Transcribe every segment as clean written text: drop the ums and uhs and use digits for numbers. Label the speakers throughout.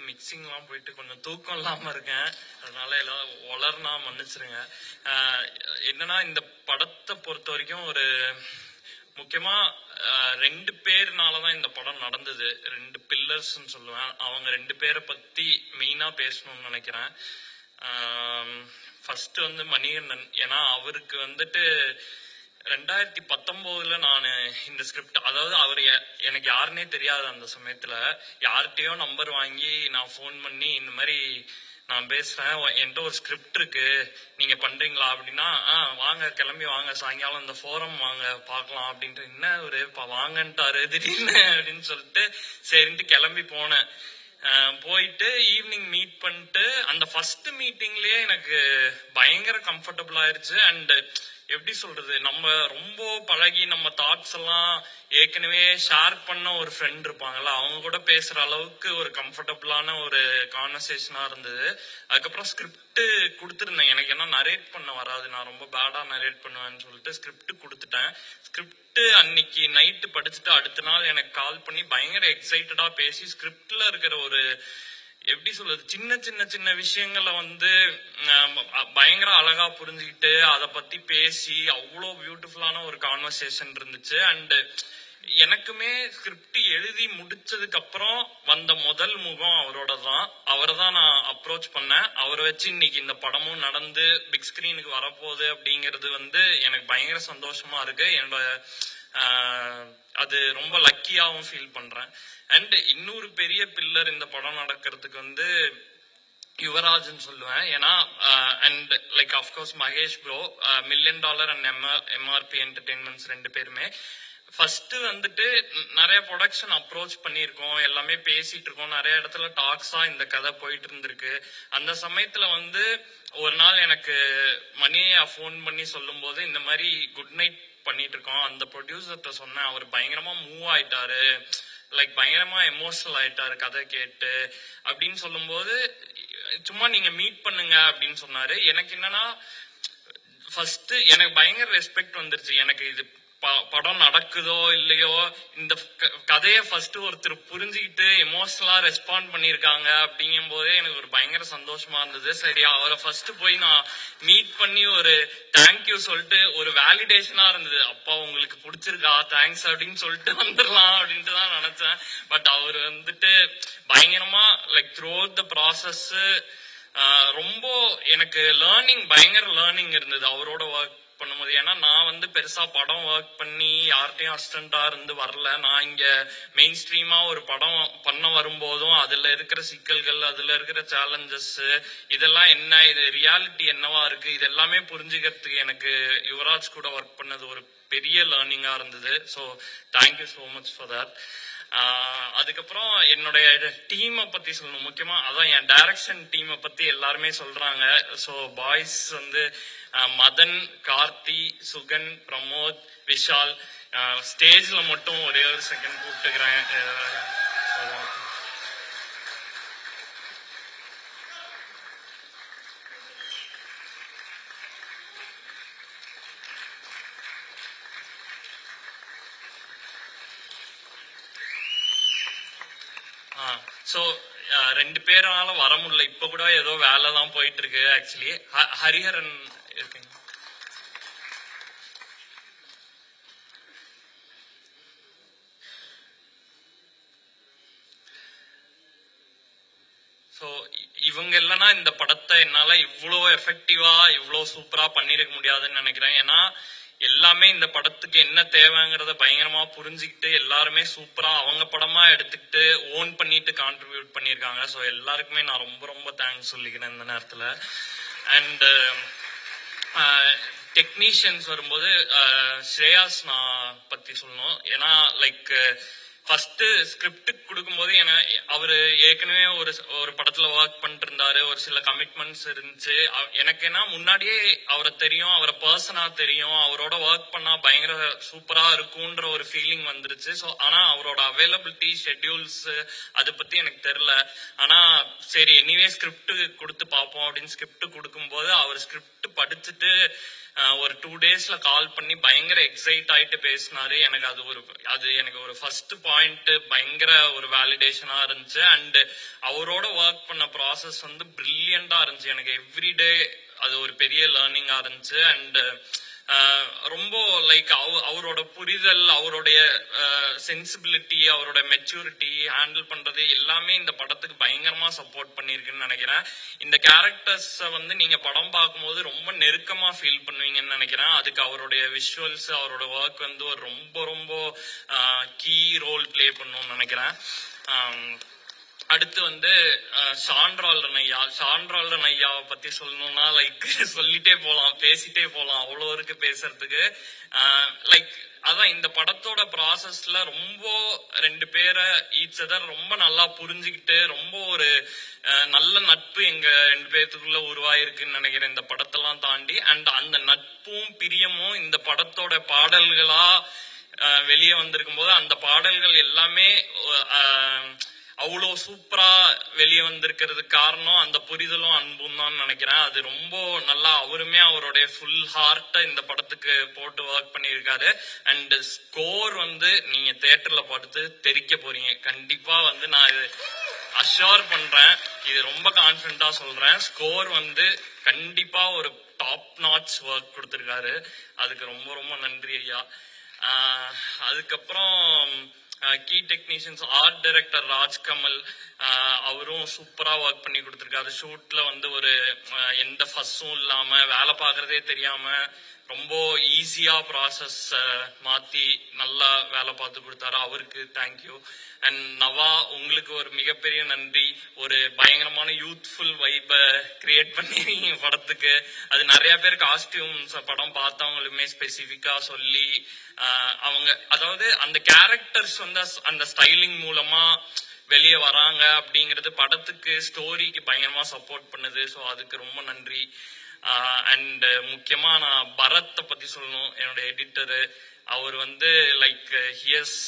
Speaker 1: மிக்சிங்லாம் போயிட்டு கொஞ்சம் தூக்கம் இல்லாம இருக்கேன். அதனால எல்லாம் வளர்னா மன்னிச்சிருங்க. என்னன்னா இந்த படத்தை பொறுத்த வரைக்கும் ஒரு முக்கியமா 2 பேர்னாலதான் இந்த படம் நடந்தது. 2 பில்லர்ஸ்ன்னு சொல்லுவேன். அவங்க 2 பேரை பத்தி மெயினா பேசணும்னு நினைக்கிறேன். ஃபர்ஸ்ட் வந்து மணிகண்டன். ஏன்னா அவருக்கு வந்துட்டு 2019 நான் இந்த ஸ்கிரிப்ட், அதாவது அவர் எனக்கு யாருன்னே தெரியாது அந்த சமயத்துல. யார்கிட்டயோ நம்பர் வாங்கி நான் போன் பண்ணி இந்த மாதிரி நான் பேசுறேன், என்கிட்ட ஒரு ஸ்கிரிப்ட் இருக்கு, நீங்க பண்றீங்களா அப்படின்னா, வாங்க கிளம்பி வாங்க, சாயங்காலம் இந்த ஃபோரம் வாங்க பாக்கலாம் அப்படின்ட்டு. என்ன ஒரு வாங்கன்ட்டாரு திடீர்னு அப்படின்னு சொல்லிட்டு சரின்ட்டு கிளம்பி போனேன். போயிட்டு ஈவினிங் மீட் பண்ணிட்டு அந்த ஃபர்ஸ்ட் மீட்டிங்லயே எனக்கு பயங்கர கம்ஃபர்டபுள் ஆயிருச்சு. அண்ட் எப்படி சொல்றது, நம்ம ரொம்ப பழகி நம்ம தாட்ஸ் எல்லாம் ஏற்கனவே ஷேர் பண்ண ஒரு ஃப்ரெண்ட் இருப்பாங்கல்ல, அவங்க கூட பேசுற அளவுக்கு ஒரு கம்ஃபர்டபுளான ஒரு கான்வர்சேஷனா இருந்தது. அதுக்கப்புறம் ஸ்கிரிப்ட் கொடுத்துருந்தேன். எனக்கு என்ன நரேட் பண்ண வராது, நான் ரொம்ப பேடா நரேட் பண்ணுவேன்னு சொல்லிட்டு ஸ்கிரிப்ட் கொடுத்துட்டேன். ஸ்கிரிப்ட் அன்னைக்கு நைட்டு படிச்சுட்டு அடுத்த நாள் எனக்கு கால் பண்ணி பயங்கர எக்ஸைட்டடா பேசி ஸ்கிரிப்ட்ல இருக்கிற ஒரு எப்படி சொல்றது, சின்ன சின்ன சின்ன விஷயங்களை வந்து பயங்கர அழகா புரிஞ்சுக்கிட்டு அதை பத்தி பேசி அவ்வளோ பியூட்டிஃபுல்லான ஒரு கான்வர்சேஷன் இருந்துச்சு. அண்ட் எனக்குமே ஸ்கிரிப்ட் எழுதி முடிச்சதுக்கு அப்புறம் வந்த முதல் முகம் அவரோட தான். அவரை தான் நான் அப்ரோச் பண்ணேன். அவரை வச்சு இன்னைக்கு இந்த படமும் நடந்து பிக் ஸ்கிரீனுக்கு வரப்போகுது அப்படிங்கிறது வந்து எனக்கு பயங்கர சந்தோஷமா இருக்கு. என்னோட அது ரொம்ப லக்கியாவும் ஃபீல் பண்றேன். அண்ட் இன்னொரு பெரிய பில்லர் இந்த படம் நடக்கிறதுக்கு வந்து யுவராஜ்னு சொல்லுவேன். ஏன்னா and like of course Mahesh bro, $1 million and MRP entertainments 2 பேருமே ஃபர்ஸ்ட் வந்துட்டு நிறைய ப்ரொடக்ஷன் அப்ரோச் பண்ணியிருக்கோம், எல்லாமே பேசிட்டு இருக்கோம், நிறைய இடத்துல டாக்ஸா இந்த கதை போயிட்டு இருந்திருக்கு. அந்த சமயத்துல வந்து ஒரு நாள் எனக்கு மணியை ஃபோன் பண்ணி சொல்லும் போது இந்த மாதிரி குட் நைட் பண்ணிட்டு இருக்கோம், அந்த ப்ரொடியூசர்கிட்ட சொன்னேன். அவர் பயங்கரமா மூவ் ஆயிட்டாரு, லைக் பயங்கரமா எமோஷனல் ஆயிட்டாரு கதை கேட்டு அப்படின்னு சொல்லும் போது, சும்மா நீங்க மீட் பண்ணுங்க அப்படின்னு சொன்னாரு. எனக்கு என்னன்னா ஃபர்ஸ்ட் எனக்கு பயங்கர ரெஸ்பெக்ட் வந்துருச்சு. எனக்கு இது படம் நடக்குதோ இல்லையோ, இந்த கதையை ஃபர்ஸ்ட் ஒருத்தர் புரிஞ்சுக்கிட்டு எமோஷனலா ரெஸ்பாண்ட் பண்ணிருக்காங்க அப்படிங்கும் போதே எனக்கு ஒரு பயங்கர சந்தோஷமா இருந்தது. சரி, அவரை ஃபர்ஸ்ட் போய் நான் மீட் பண்ணி ஒரு தேங்க்யூ சொல்லிட்டு ஒரு வேலிடேஷனா இருந்தது. அப்பா உங்களுக்கு பிடிச்சிருக்கா, தேங்க்ஸ் அப்படின்னு சொல்லிட்டு வந்துடலாம் அப்படின்ட்டு தான் நினைச்சேன். பட் அவர் வந்துட்டு பயங்கரமா like through out the process ரொம்ப எனக்கு பயங்கர லேர்னிங் இருந்தது அவரோட ஒர்க் பண்ணும்போது. ஏன்னா நான் வந்து பெருசா படம் ஒர்க் பண்ணி யார்கிட்டையும் அசிஸ்டண்டா இருந்து வரல. நான் இங்க மெயின் ஸ்ட்ரீமா ஒரு படம் பண்ண வரும்போதும் அதுல இருக்கிற சிக்கல்கள், அதுல இருக்கிற சேலஞ்சஸ், இதெல்லாம் என்ன, இது ரியாலிட்டி என்னவா இருக்கு, இது எல்லாமே புரிஞ்சுக்கிறதுக்கு எனக்கு யுவராஜ் கூட ஒர்க் பண்ணது ஒரு பெரிய லேர்னிங்கா இருந்தது. So thank you so much for that. அதுக்கப்புறம் என்னுடைய டீமை பத்தி சொல்லணும். முக்கியமா அதான் என் டைரக்ஷன் டீமை பத்தி எல்லாருமே சொல்றாங்க. ஸோ பாய்ஸ் வந்து மதன், கார்த்தி, சுகன், பிரமோத், விஷால். ஸ்டேஜ்ல மட்டும் ஒரே ஒரு செகண்ட் கூப்பிட்டுக்கிறேன். ஸோ 2 பேரால வர முடியல. இப்ப கூட ஏதோ வேலை தான் போயிட்டு இருக்கு. ஆக்சுவலி ஹரிஹரன் இருக்குங்க. ஸோ இவங்க இல்லைன்னா இந்த படத்தை என்னால இவ்வளோ எஃபெக்டிவா இவ்வளோ சூப்பரா பண்ணிருக்க முடியாதுன்னு நினைக்கிறேன். ஏன்னா எல்லாமே இந்த படத்துக்கு என்ன தேவைங்கிறத பயங்கரமா புரிஞ்சுக்கிட்டு எல்லாருமே சூப்பரா அவங்க படமா எடுத்துக்கிட்டு ஓன் பண்ணிட்டு கான்ட்ரிபியூட் பண்ணியிருக்காங்க. ஸோ எல்லாருக்குமே நான் ரொம்ப ரொம்ப தேங்க்ஸ் சொல்லிக்கிறேன் இந்த நேரத்தில். அண்ட் டெக்னீஷியன்ஸ் வரும்போது ஸ்ரேயாஸ் நான் பத்தி சொல்லணும். ஏன்னா லைக் ஃபர்ஸ்ட் ஸ்கிரிப்ட் கொடுக்கும்போது அவரு ஏற்கனவே ஒரு படத்துல ஒர்க் பண்ணிட்டு இருந்தாரு, ஒரு சில கமிட்மெண்ட்ஸ் இருந்துச்சு. எனக்கு என்ன முன்னாடியே அவரை தெரியும், அவரை பர்சனா தெரியும், அவரோட ஒர்க் பண்ணா பயங்கர சூப்பரா இருக்கும்ன்ற ஒரு ஃபீலிங் வந்துருச்சு. ஸோ ஆனா அவரோட அவைலபிலிட்டி, ஷெட்யூல்ஸ் அதை பத்தி எனக்கு தெரியல. ஆனா சரி எனிவே ஸ்கிரிப்ட் கொடுத்து பார்ப்போம் அப்படின்னு ஸ்கிரிப்ட் கொடுக்கும்போது அவர் ஸ்கிரிப்ட் படிச்சுட்டு ஒரு 2 டேஸ்ல கால் பண்ணி பயங்கர எக்ஸைட் ஆயிட்டு பேசினாரு. எனக்கு அது எனக்கு ஒரு ஃபர்ஸ்ட் பாயிண்ட் பயங்கர ஒரு வேலிடேஷனா இருந்துச்சு. அண்ட் அவரோட ஒர்க் பண்ண ப்ராசஸ் வந்து பிரில்லியண்டா இருந்துச்சு. எனக்கு எவ்ரிடே அது ஒரு பெரிய லேர்னிங்கா இருந்துச்சு. அண்ட் ரொம்ப லைக் அவரோட புரிதல், அவருடைய சென்சிபிலிட்டி, அவரோட மெச்சூரிட்டி, ஹேண்டில் பண்றது எல்லாமே இந்த படத்துக்கு பயங்கரமா சப்போர்ட் பண்ணிருக்குன்னு நினைக்கிறேன். இந்த கேரக்டர்ஸ் வந்து நீங்க படம் பார்க்கும்போது ரொம்ப நெருக்கமா ஃபீல் பண்ணுவீங்கன்னு நினைக்கிறேன். அதுக்கு அவருடைய விஷுவல்ஸ், அவரோட ஒர்க் வந்து ஒரு ரொம்ப ரொம்ப கீ ரோல் பிளே பண்ணும்னு நினைக்கிறேன். அடுத்து வந்து சான்றாளன் ஐயாவை பத்தி சொல்லணும்னா லைக் சொல்லிட்டே போலாம், பேசிட்டே போலாம், அவ்வளோ இருக்கு பேசுறதுக்கு. லைக் அதான் இந்த படத்தோட ப்ராசஸ்ல ரொம்ப 2 பேரை ஈச் அதர் ரொம்ப நல்லா புரிஞ்சுக்கிட்டு ரொம்ப ஒரு நல்ல நட்பு எங்க 2 பேர்த்துக்குள்ள உருவாயிருக்குன்னு நினைக்கிறேன் இந்த படத்தெல்லாம் தாண்டி. அண்ட் அந்த நட்பும் பிரியமும் இந்த படத்தோட பாடல்களா வெளியே வந்திருக்கும் போது அந்த பாடல்கள் எல்லாமே அவ்வளோ சூப்பரா வெளியே வந்திருக்கிறதுக்கு காரணம் அந்த புரிதலும் அன்பும் தான் நினைக்கிறேன். அது ரொம்ப நல்லா அவருமே அவருடைய ஃபுல் ஹார்ட்டை இந்த படத்துக்கு போட்டு ஒர்க் பண்ணியிருக்காரு. அண்ட் ஸ்கோர் வந்து நீங்க தியேட்டர்ல பார்த்து தெரிக்க போறீங்க கண்டிப்பா. வந்து நான் இது அஷ்யூர் பண்றேன், இது ரொம்ப கான்பிடண்டா சொல்றேன். ஸ்கோர் வந்து கண்டிப்பா ஒரு டாப் நாட்ச் ஒர்க் கொடுத்திருக்காரு. அதுக்கு ரொம்ப ரொம்ப நன்றி ஐயா. அதுக்கப்புறம் key technicians, art director Rajkamal, அவரும் சூப்பரா ஒர்க் பண்ணி கொடுத்திருக்காரு. ஷூட்ல வந்து ஒரு எந்த ஃபஸ்ஸும் இல்லாம வேலை பார்க்கறதே தெரியாம ரொம்ப ஈஸியா ப்ராசஸ் மாத்தி நல்லா வேலை பார்த்து கொடுத்தாரு. அவருக்கு தேங்க்யூ. அண்ட் நவா, உங்களுக்கு ஒரு மிகப்பெரிய நன்றி. ஒரு பயங்கரமான யூத்ஃபுல் வைபை கிரியேட் பண்ணி படத்துக்கு. அது நிறைய பேர் காஸ்டியூம்ஸ் படம் பார்த்தவங்களுமே ஸ்பெசிபிக்கா சொல்லி அவங்க அதாவது அந்த கேரக்டர்ஸ் வந்து அந்த ஸ்டைலிங் மூலமா வெளியே வராங்க அப்படிங்கிறது படத்துக்கு ஸ்டோரிக்கு பயங்கரமா சப்போர்ட் பண்ணுது. ஸோ அதுக்கு ரொம்ப நன்றி. அண்ட் முக்கியமா நான் பரத்தை பத்தி சொல்லணும், என்னோட எடிட்டரு. அவர் வந்து like he's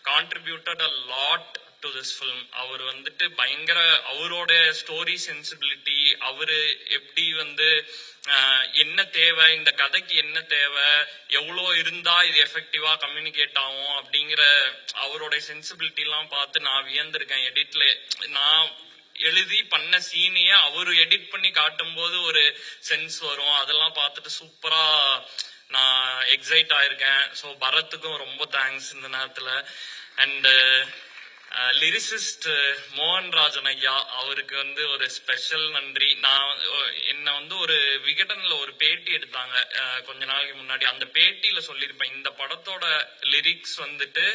Speaker 1: contributed a lot to this film. அவர் வந்துட்டு பயங்கர அவரோட ஸ்டோரி சென்சிபிலிட்டி, அவரு எப்படி வந்து என்ன தேவை, இந்த கதைக்கு என்ன தேவை, எவ்வளோ இருந்தா இது எஃபெக்டிவா கம்யூனிகேட் ஆகும் அப்படிங்கிற அவரோட சென்சிபிலிட்டி எல்லாம் பார்த்து நான் வியந்திருக்கேன். எடிட்ல நான் எழுதி பண்ண சீனைய அவரு எடிட் பண்ணி காட்டும் போது ஒரு சென்ஸ் வரும். அதெல்லாம் பார்த்துட்டு சூப்பரா நான் எக்ஸைட் ஆயிருக்கேன். ஸோ பரத்துக்கும் ரொம்ப தேங்க்ஸ் இந்த நேரத்துல. அண்ட் லிரிசிஸ்ட் மோகன் ராஜன் ஐயா, அவருக்கு வந்து ஒரு ஸ்பெஷல் நன்றி. நான் என்ன வந்து ஒரு விகடன்ல ஒரு பேட்டி எடுத்தாங்க கொஞ்ச நாளைக்கு முன்னாடி. அந்த பேட்டியில சொல்லியிருப்பேன், இந்த படத்தோட லிரிக்ஸ் வந்துட்டு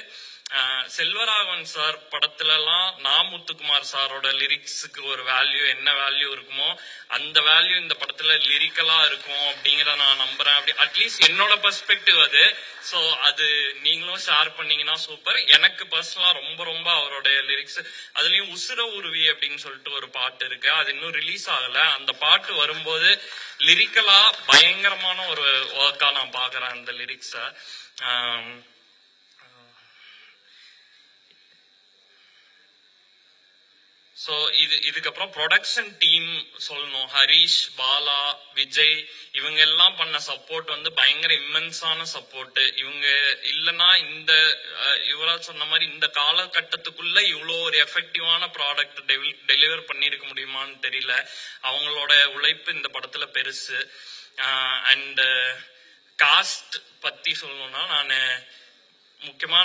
Speaker 1: செல்வராகவன் சார் படத்துல எல்லாம் நாமுத்துக்குமார் சாரோட லிரிக்ஸுக்கு ஒரு வேல்யூ என்ன வேல்யூ இருக்குமோ அந்த வேல்யூ இந்த படத்துல லிரிக்கலா இருக்கும் அப்படிங்கிறத நான் நம்புறேன். அப்படி அட்லீஸ்ட் என்னோட பெர்ஸ்பெக்டிவ் அது. ஸோ அது நீங்களும் ஷேர் பண்ணீங்கன்னா சூப்பர். எனக்கு பர்சனலா ரொம்ப ரொம்ப அவருடைய லிரிக்ஸ், அதுலயும் உசுர உருவி அப்படின்னு சொல்லிட்டு ஒரு பாட்டு இருக்கு, அது இன்னும் ரிலீஸ் ஆகல. அந்த பாட்டு வரும்போது லிரிக்கலா பயங்கரமான ஒரு ஒர்க்கா நான் பாக்குறேன் அந்த லிரிக்ஸ. ஸோ இதுக்கப்புறம் ப்ரொடக்ஷன் டீம் சொல்லணும். ஹரீஷ், பாலா, விஜய் இவங்க எல்லாம் பண்ண சப்போர்ட் வந்து பயங்கர இம்மென்ஸான சப்போர்ட். இவங்க இல்லைன்னா இந்த இவரா சொன்ன மாதிரி இந்த காலகட்டத்துக்குள்ள இவ்வளோ ஒரு எஃபெக்டிவான ப்ராடக்ட் டெலிவர் பண்ணிருக்க முடியுமான்னு தெரியல. அவங்களோட உழைப்பு இந்த படத்துல பெருசு. அண்ட் காஸ்ட் பத்தி சொல்லணும்னா நான் முக்கியமா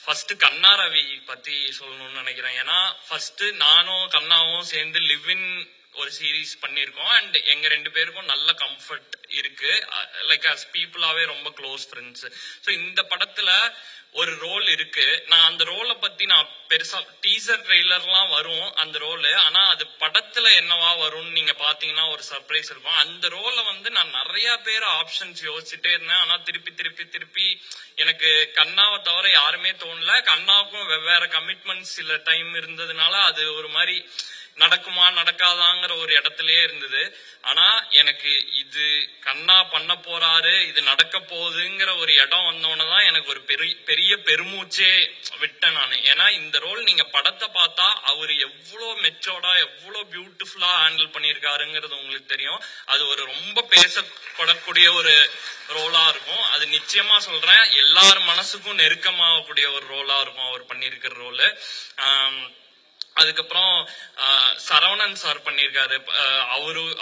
Speaker 1: ஃபர்ஸ்ட் கண்ணா ரவி பத்தி சொல்லணும்னு நினைக்கிறேன். ஏன்னா ஃபர்ஸ்ட் நானும் கண்ணாவும் சேர்ந்து லிவ் இன் ஒரு சீரீஸ் பண்ணிருக்கோம். அண்ட் எங்க 2 பேருக்கும் நல்ல கம்ஃபர்ட் இருக்கு, லைக் அஸ் பீப்புளாவே ரொம்ப க்ளோஸ் ஃப்ரெண்ட்ஸ். ஸோ இந்த படத்துல ஒரு ரோல் இருக்கு. நான் அந்த ரோலை பத்தி நான் பெருசா டீசர் ட்ரெய்லர்லாம் வரும் அந்த ரோல், ஆனா அது படத்துல என்னவா வரும்னு நீங்க பாத்தீங்கன்னா ஒரு சர்ப்ரைஸ் இருக்கும். அந்த ரோலை வந்து நான் நிறைய பேர் ஆப்ஷன்ஸ் யோசிச்சுட்டே இருந்தேன். ஆனா திருப்பி திருப்பி திருப்பி எனக்கு கண்ணாவை தவிர யாருமே தோணல. கண்ணாவுக்கும் வெவ்வேறு கமிட்மெண்ட்ஸ் சில டைம் இருந்ததுனால அது ஒரு மாதிரி நடக்குமா நடக்காதாங்க பண்ணிடலாங்கிற ஒரு இடத்துலயே இருந்தது. ஆனா எனக்கு இது கண்ணா பண்ண போறாரு, இது நடக்க போகுதுங்கிற ஒரு இடம் வந்தோன்னதான் எனக்கு ஒரு பெரிய பெருமூச்சே விட்டேன் நான். ஏன்னா இந்த ரோல் நீங்க படத்தை பார்த்தா அவர் எவ்வளவு மெச்சோர்டா எவ்வளவு பியூட்டிஃபுல்லா ஹேண்டில் பண்ணியிருக்காருங்கிறது உங்களுக்கு தெரியும். அது ஒரு ரொம்ப பேசப்படக்கூடிய ஒரு ரோலா இருக்கும். அது நிச்சயமா சொல்றேன், எல்லார் மனசுக்கும் நெருக்கமாகக்கூடிய ஒரு ரோலா இருக்கும் அவர் பண்ணியிருக்கிற ரோலு. அதுக்கப்புறம் சரவணன் சார் பண்ணியிருக்காரு.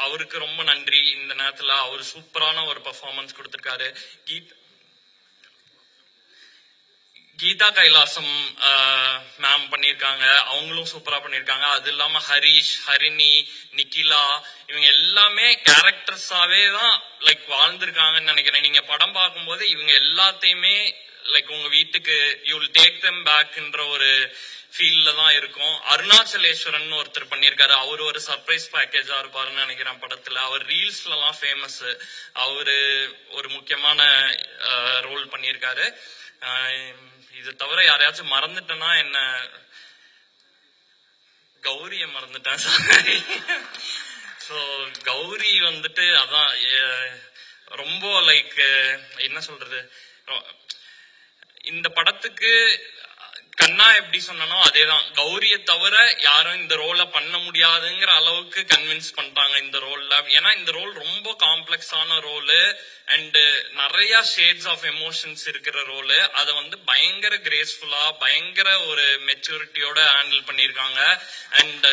Speaker 1: அவருக்கு ரொம்ப நன்றி. இந்த நேரத்துல அவரு சூப்பரான ஒரு பெர்ஃபார்மன்ஸ் கொடுத்திருக்காரு. கீதா கைலாசம் மேம் பண்ணியிருக்காங்க, அவங்களும் சூப்பரா பண்ணியிருக்காங்க. அது இல்லாம ஹரிஷ், ஹரிணி, நிக்கிலா இவங்க எல்லாமே கேரக்டர்ஸாவே தான் லைக் வாழ்ந்திருக்காங்கன்னு நினைக்கிறேன். நீங்க படம் பார்க்கும்போது இவங்க எல்லாத்தையுமே லைக் உங்க வீட்டுக்கு யூ வில் டேக் தெம் பேக்ன்ற ஒரு ஃபீல்ல தான் இருக்கும். அருணாச்சலேஸ்வரன் ஒருத்தர் பண்ணியிருக்காரு. அவரு ஒரு சர்ப்ரைஸ் பேக்கேஜா இருப்பாருன்னு நினைக்கிறேன் படத்துல. அவர் ரீல்ஸ்ல எல்லாம் ஃபேமஸ். அவரு ஒரு முக்கியமான ரோல் பண்ணியிருக்காரு. இது தவிர யாரையாச்சும் மறந்துட்டேன்னா என்ன, கௌரிய மறந்துட்டேன் சாரி. ஸோ கௌரி வந்துட்டு அதான் ரொம்ப லைக் என்ன சொல்றது, இந்த படத்துக்கு கண்ணா எப்படி சொன்னனோ அதேதான். கௌரிய தவிர யாரும் இந்த ரோல பண்ண முடியாதுங்கிற அளவுக்கு கன்வின்ஸ் பண்ணிட்டாங்க இந்த ரோல்ல. ஏன்னா இந்த ரோல் ரொம்ப காம்ப்ளெக்ஸான ரோலு அண்ட் நிறைய ஷேட்ஸ் ஆஃப் எமோஷன்ஸ் இருக்கிற ரோலு. அதை வந்து பயங்கர கிரேஸ்ஃபுல்லா பயங்கர ஒரு மெச்சூரிட்டியோட ஹேண்டில் பண்ணியிருக்காங்க. அண்ட்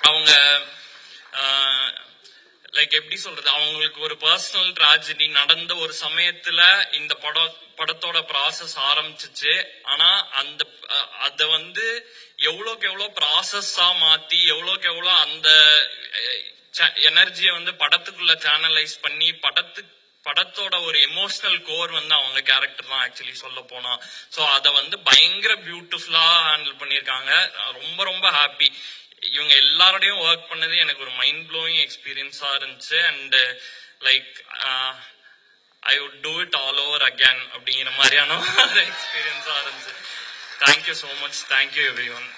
Speaker 1: அவங்க லைக் எப்படி சொல்றது, அவங்களுக்கு ஒரு பர்சனல் டிராஜடி நடந்த ஒரு சமயத்துல இந்த படத்தோட ப்ராசஸ் ஆரம்பிச்சிச்சு. ஆனா அத வந்து எவ்வளோக்கு எவ்வளவு ப்ராசஸா மாத்தி எவ்வளோக்கு எவ்வளவு அந்த எனர்ஜியை வந்து படத்துக்குள்ள சேனலைஸ் பண்ணி படத்தோட ஒரு எமோஷனல் கோர் வந்து அவங்க கேரக்டர் தான் ஆக்சுவலி சொல்ல போனா. சோ அத வந்து பயங்கர பியூட்டிஃபுல்லா ஹேண்டில் பண்ணியிருக்காங்க. ரொம்ப ரொம்ப ஹாப்பி. இவங்க எல்லாரோடையும் ஒர்க் பண்ணது எனக்கு ஒரு மைண்ட் ப்ளோயிங் எக்ஸ்பீரியன்ஸா இருந்துச்சு. And like I would do it all over again அப்படிங்கிற மாதிரியான ஒரு எக்ஸ்பீரியன்ஸா இருந்துச்சு. Thank you so much. Thank you every one.